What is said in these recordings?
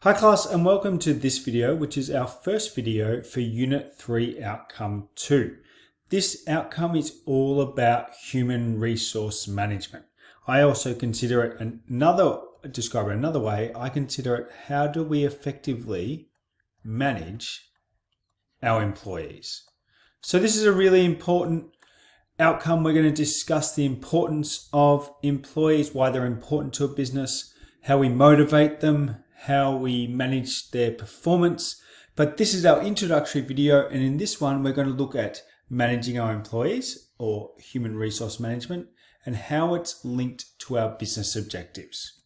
Hi class, and welcome to this video, which is our first video for Unit 3 Outcome 2. This outcome is all about human resource management. I also consider it describe it another way, I consider it how do we effectively manage our employees. So this is a really important outcome. We're going to discuss the importance of employees, why they're important to a business, how we motivate them, how we manage their performance. But this is our introductory video, and in this one we're going to look at managing our employees, or human resource management, and how it's linked to our business objectives.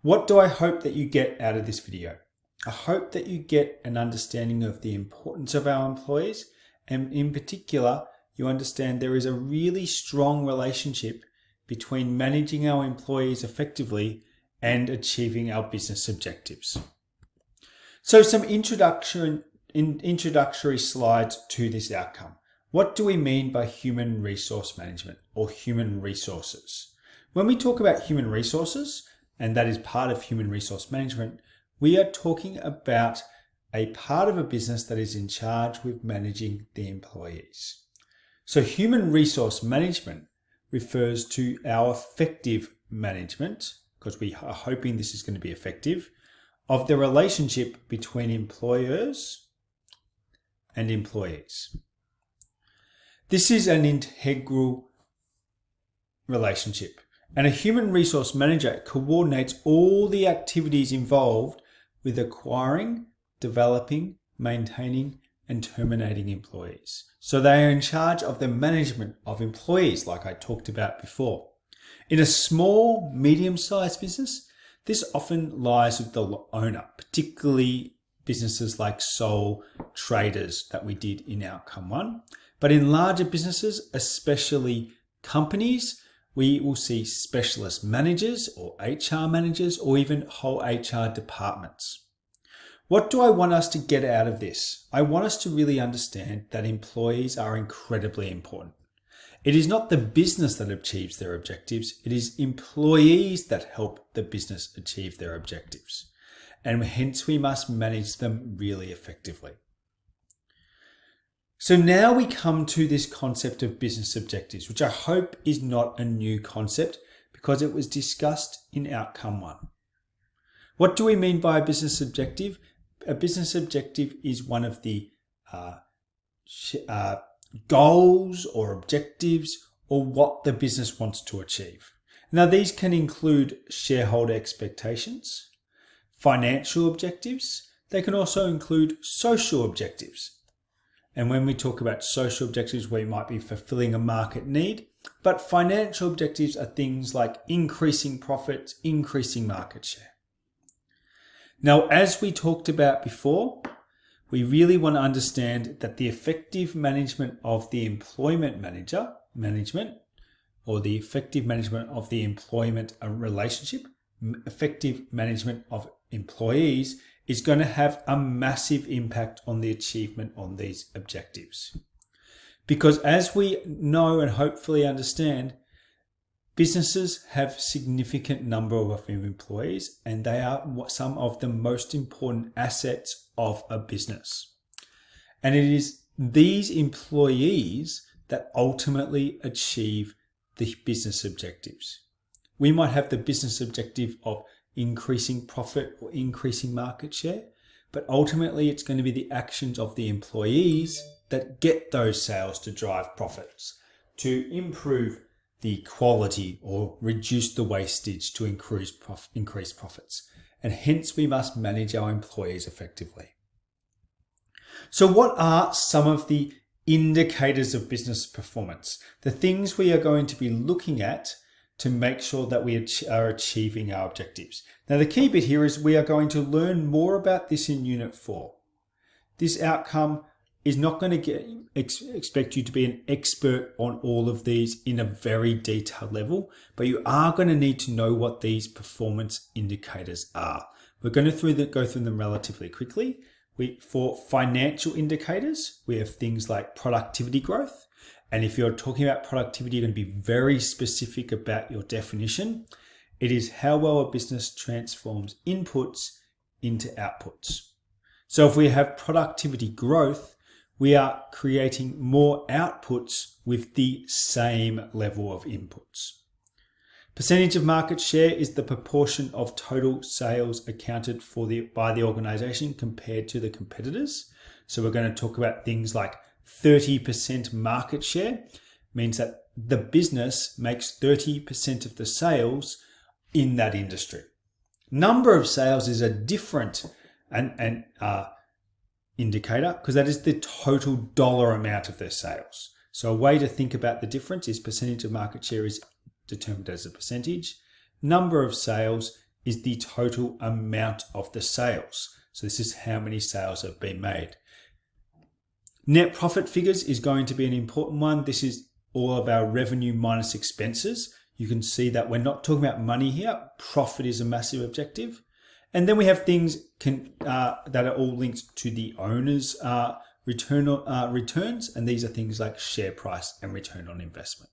What do I hope that you get out of this video? I hope that you get an understanding of the importance of our employees, and in particular you understand there is a really strong relationship between managing our employees effectively and achieving our business objectives. So some introductory slides to this outcome. What do we mean by human resource management or human resources? When we talk about human resources, and that is part of human resource management, we are talking about a part of a business that is in charge with managing the employees. So human resource management refers to our effective management, because we are hoping this is going to be effective, of the relationship between employers and employees. This is an integral relationship, and a human resource manager coordinates all the activities involved with acquiring, developing, maintaining, and terminating employees. So they are in charge of the management of employees, like I talked about before. In a small, medium-sized business, this often lies with the owner, particularly businesses like sole traders that we did in Outcome 1. But in larger businesses, especially companies, we will see specialist managers or HR managers or even whole HR departments. What do I want us to get out of this? I want us to really understand that employees are incredibly important. It is not the business that achieves their objectives, it is employees that help the business achieve their objectives. And hence we must manage them really effectively. So now we come to this concept of business objectives, which I hope is not a new concept because it was discussed in Outcome 1. What do we mean by a business objective? A business objective is one of the goals or objectives or what the business wants to achieve. Now these can include shareholder expectations, financial objectives. They can also include social objectives. And when we talk about social objectives, we might be fulfilling a market need, but financial objectives are things like increasing profits, increasing market share. Now, as we talked about before, we really want to understand that the effective management of the management or the effective management of the employment relationship, effective management of employees is going to have a massive impact on the achievement on these objectives. Because as we know and hopefully understand, businesses have significant number of employees, and they are some of the most important assets of a business. And it is these employees that ultimately achieve the business objectives. We might have the business objective of increasing profit or increasing market share, but ultimately it's going to be the actions of the employees that get those sales to drive profits, to improve the quality or reduce the wastage to increase profits. And hence we must manage our employees effectively. So what are some of the indicators of business performance? The things we are going to be looking at to make sure that we are achieving our objectives. Now the key bit here is we are going to learn more about this in Unit 4. This outcome is not going to expect you to be an expert on all of these in a very detailed level, but you are going to need to know what these performance indicators are. We're going to go through them relatively quickly. For financial indicators, we have things like productivity growth. And if you're talking about productivity, you're going to be very specific about your definition. It is how well a business transforms inputs into outputs. So if we have productivity growth, we are creating more outputs with the same level of inputs. Percentage of market share is the proportion of total sales accounted for by the organization compared to the competitors. So we're going to talk about things like 30% market share means that the business makes 30% of the sales in that industry. Number of sales is a different indicator because that is the total dollar amount of their sales. So a way to think about the difference is percentage of market share is determined as a percentage. Number of sales is the total amount of the sales. So this is how many sales have been made. Net profit figures is going to be an important one. This is all of our revenue minus expenses. You can see that we're not talking about money here. Profit is a massive objective. And then we have things that are all linked to the owner's returns. And these are things like share price and return on investment.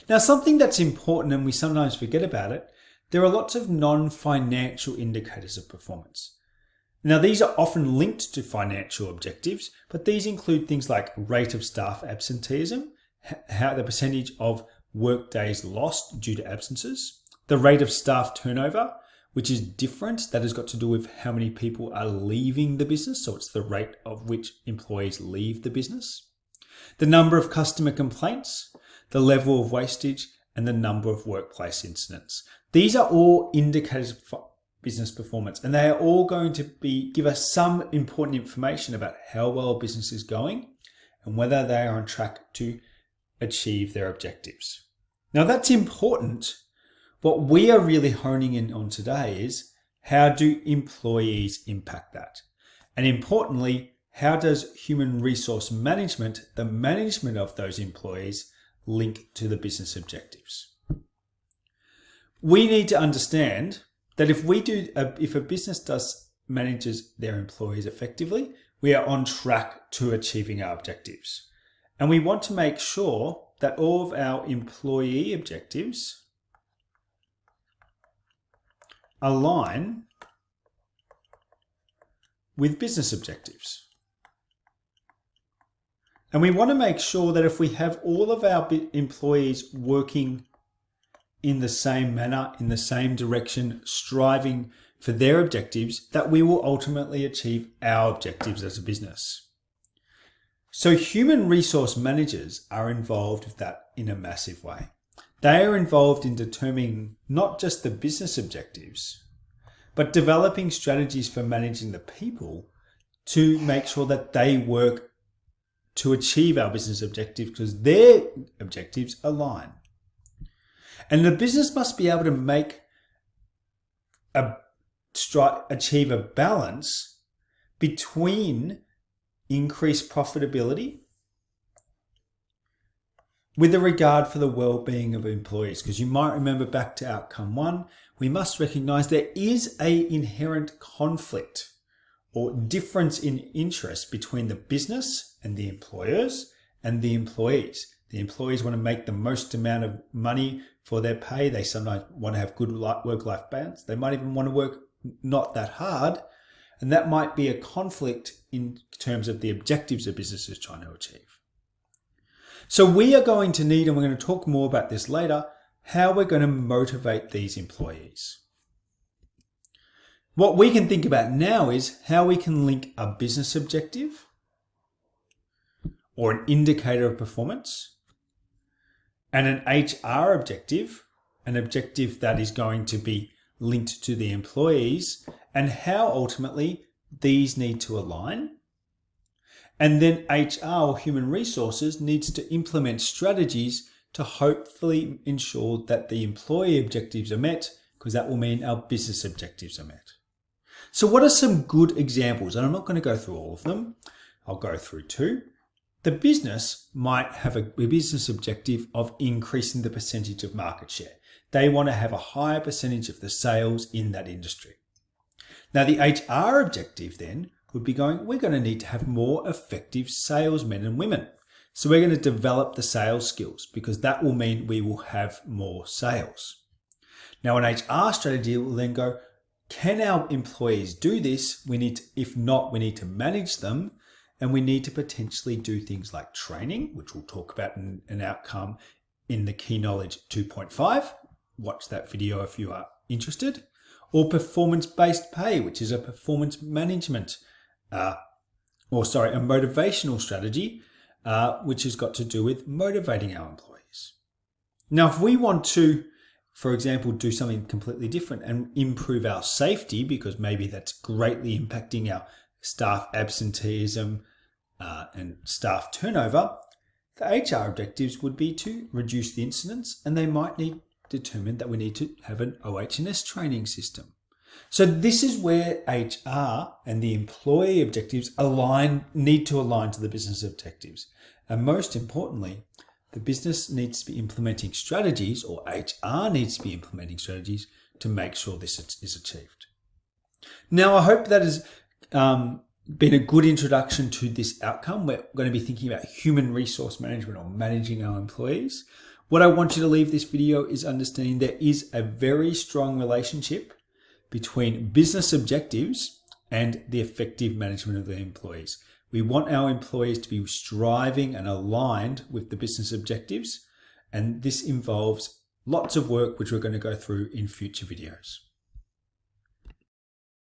Now, something that's important and we sometimes forget about it, there are lots of non-financial indicators of performance. Now, these are often linked to financial objectives, but these include things like rate of staff absenteeism, how the percentage of work days lost due to absences, the rate of staff turnover, which is different. That has got to do with how many people are leaving the business. So it's the rate of which employees leave the business, the number of customer complaints, the level of wastage, and the number of workplace incidents. These are all indicators of business performance, and they are all going to give us some important information about how well a business is going and whether they are on track to achieve their objectives. Now that's important. What we are really honing in on today is how do employees impact that? And importantly, how does human resource management, the management of those employees, link to the business objectives? We need to understand that if a business manages their employees effectively, we are on track to achieving our objectives. And we want to make sure that all of our employee objectives align with business objectives. And we want to make sure that if we have all of our employees working in the same manner, in the same direction, striving for their objectives, that we will ultimately achieve our objectives as a business. So human resource managers are involved with that in a massive way. They are involved in determining not just the business objectives, but developing strategies for managing the people to make sure that they work to achieve our business objectives because their objectives align. And the business must be able to achieve a balance between increased profitability with a regard for the well-being of employees. Because you might remember back to outcome 1, we must recognize there is an inherent conflict or difference in interest between the business and the employers and the employees. The employees want to make the most amount of money for their pay. They sometimes want to have good work-life balance. They might even want to work not that hard. And that might be a conflict in terms of the objectives a business is trying to achieve. So we are going to need, and we're going to talk more about this later, how we're going to motivate these employees. What we can think about now is how we can link a business objective or an indicator of performance and an HR objective, an objective that is going to be linked to the employees, and how ultimately these need to align. And then HR, or human resources, needs to implement strategies to hopefully ensure that the employee objectives are met, because that will mean our business objectives are met. So what are some good examples? And I'm not going to go through all of them. I'll go through 2. The business might have a business objective of increasing the percentage of market share. They want to have a higher percentage of the sales in that industry. Now the HR objective then would be we're going to need to have more effective salesmen and women. So we're going to develop the sales skills because that will mean we will have more sales. Now an HR strategy will then Can our employees do this? If not, we need to manage them, and we need to potentially do things like training, which we'll talk about in an outcome in the Key Knowledge 2.5. Watch that video if you are interested. Or performance-based pay, which is a performance management, a motivational strategy, which has got to do with motivating our employees. Now, if we want to, for example, do something completely different and improve our safety, because maybe that's greatly impacting our staff absenteeism and staff turnover, the HR objectives would be to reduce the incidents, and they might need determined that we need to have an OH&S training system. So this is where HR and the employee objectives need to align to the business objectives. And most importantly, the business needs to be implementing strategies, or HR needs to be implementing strategies to make sure this is achieved. Now, I hope that has been a good introduction to this outcome. We're going to be thinking about human resource management, or managing our employees. What I want you to leave this video is understanding there is a very strong relationship between business objectives and the effective management of the employees. We want our employees to be striving and aligned with the business objectives, and this involves lots of work which we're going to go through in future videos.